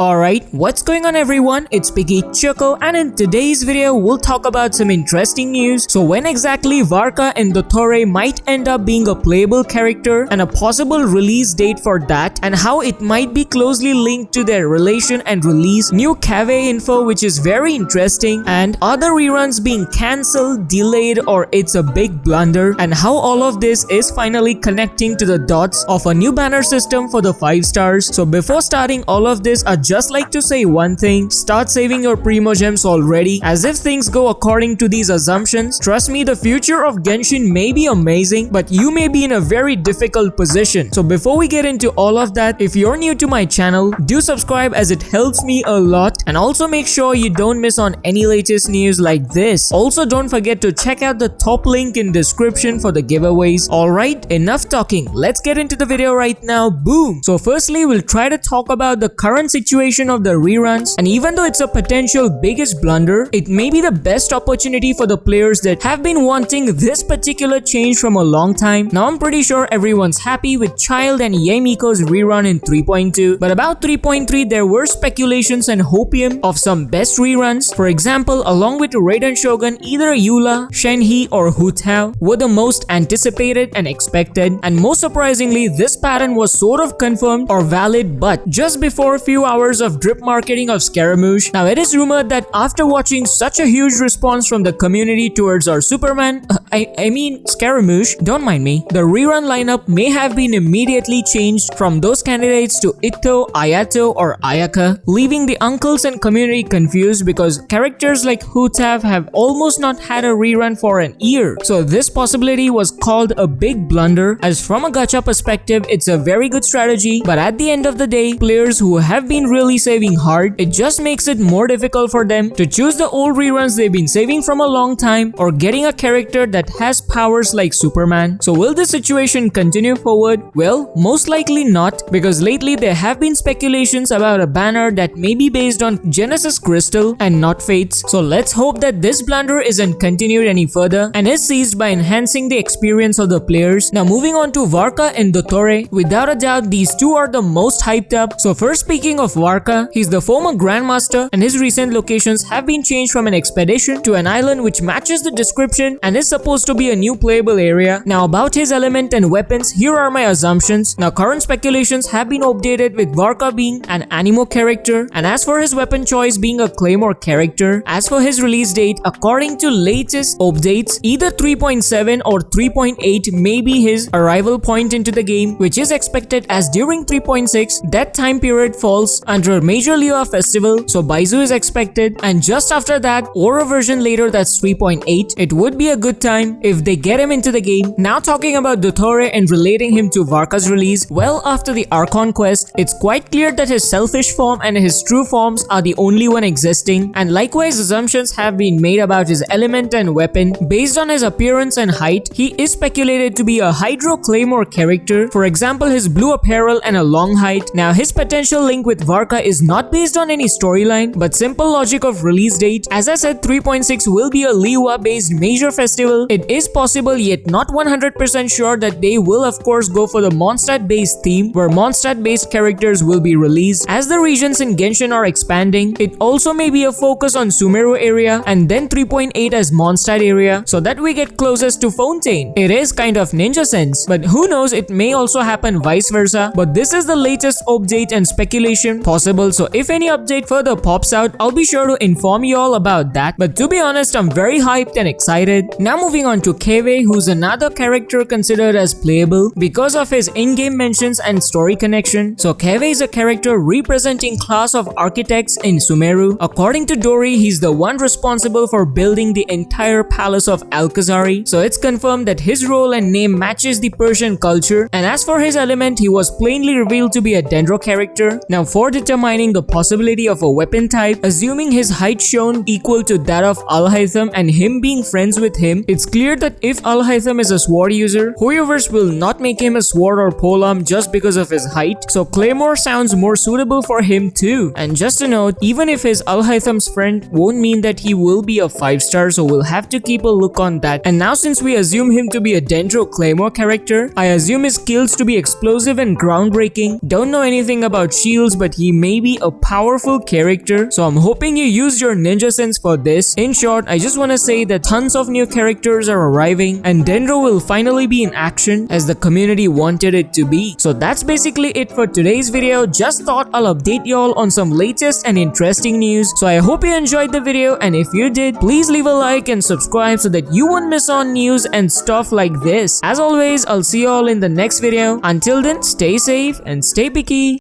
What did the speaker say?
Alright, what's going on everyone? It's Piggy Choco, and in today's video we'll talk about some interesting news. So when exactly Varka and Dottore might end up being a playable character and a possible release date for that, and how it might be closely linked to their relation and release, new Kaveh info which is very interesting, and other reruns being cancelled, delayed, or it's a big blunder, and how all of this is finally connecting to the dots of a new banner system for the 5 stars. So before starting all of this, I'd just like to say one thing: start saving your primo gems already, as if things go according to these assumptions, trust me, the future of Genshin may be amazing, but you may be in a very difficult position. So before we get into all of that, if you're new to my channel, do subscribe as it helps me a lot, and also make sure you don't miss on any latest news like this. Also don't forget to check out the top link in description for the giveaways. Alright, enough talking, let's get into the video right now. Boom! So firstly, we'll try to talk about the current situation of the reruns, and even though it's a potential biggest blunder, it may be the best opportunity for the players that have been wanting this particular change from a long time. Now I'm pretty sure everyone's happy with Child and Yemiko's rerun in 3.2, but about 3.3 there were speculations and hopium of some best reruns. For example, along with Raiden Shogun, either Eula, Shenhe, or Hu Tao were the most anticipated and expected, and most surprisingly this pattern was sort of confirmed or valid, but just before a few hours of drip marketing of Scaramouche. Now it is rumored that after watching such a huge response from the community towards our Superman, I mean Scaramouche, don't mind me, the rerun lineup may have been immediately changed from those candidates to Itto, Ayato, or Ayaka, leaving the uncles and community confused because characters like Hu Tao have almost not had a rerun for an year. So this possibility was called a big blunder, as from a gacha perspective it's a very good strategy, but at the end of the day, players who have been really saving hard, it just makes it more difficult for them to choose the old reruns they've been saving from a long time, or getting a character that has powers like Superman. So will this situation continue forward? Well, most likely not, because lately there have been speculations about a banner that may be based on Genesis Crystal and not Fates. So let's hope that this blunder isn't continued any further and is seized by enhancing the experience of the players. Now moving on to Varka and Dottore, without a doubt these two are the most hyped up. So first, speaking of Varka, he's the former Grandmaster, and his recent locations have been changed from an expedition to an island which matches the description and is supposed to be a new playable area. Now about his element and weapons, here are my assumptions. Now current speculations have been updated with Varka being an animo character, and as for his weapon choice being a claymore character. As for his release date, according to latest updates, either 3.7 or 3.8 may be his arrival point into the game, which is expected as during 3.6 that time period falls under Major Liyue festival, so Baizu is expected, and just after that or a version later, that's 3.8, it would be a good time if they get him into the game. Now talking about Dottore and relating him to Varka's release, well, after the Archon quest, it's quite clear that his selfish form and his true forms are the only one existing, and likewise assumptions have been made about his element and weapon. Based on his appearance and height, he is speculated to be a Hydro Claymore character, for example his blue apparel and a long height. Now his potential link with Varka is not based on any storyline, but simple logic of release date. As I said, 3.6 will be a Liyue based major festival. It is possible, yet not 100% sure, that they will of course go for the Mondstadt based theme, where Mondstadt based characters will be released. As the regions in Genshin are expanding, it also may be a focus on Sumeru area and then 3.8 as Mondstadt area, so that we get closest to Fontaine. It is kind of ninja sense, but who knows, it may also happen vice versa. But this is the latest update and speculation possible, so if any update further pops out, I'll be sure to inform you all about that. But to be honest, I'm very hyped and excited. Now moving on to Kaveh, who's another character considered as playable because of his in-game mentions and story connection. So Kaveh is a character representing class of architects in Sumeru. According to Dori, he's the one responsible for building the entire palace of Alcazari, so it's confirmed that his role and name matches the Persian culture. And as for his element, he was plainly revealed to be a Dendro character. Now for determining the possibility of a weapon type, assuming his height shown equal to that of Al-Haytham and him being friends with him, it's clear that if Al-Haytham is a sword user, Hoyoverse will not make him a sword or polearm just because of his height, so Claymore sounds more suitable for him too. And just a note, even if his Al-Haytham's friend won't mean that he will be a 5-star, so we'll have to keep a look on that. And now since we assume him to be a Dendro Claymore character, I assume his skills to be explosive and groundbreaking. Don't know anything about shields, but he he may be a powerful character. So I'm hoping you used your ninja sense for this. In short, I just want to say that tons of new characters are arriving and Dendro will finally be in action as the community wanted it to be. So that's basically it for today's video. Just thought I'll update y'all on some latest and interesting news. So I hope you enjoyed the video, and if you did, please leave a like and subscribe so that you won't miss on news and stuff like this. As always, I'll see y'all in the next video. Until then, stay safe and stay picky.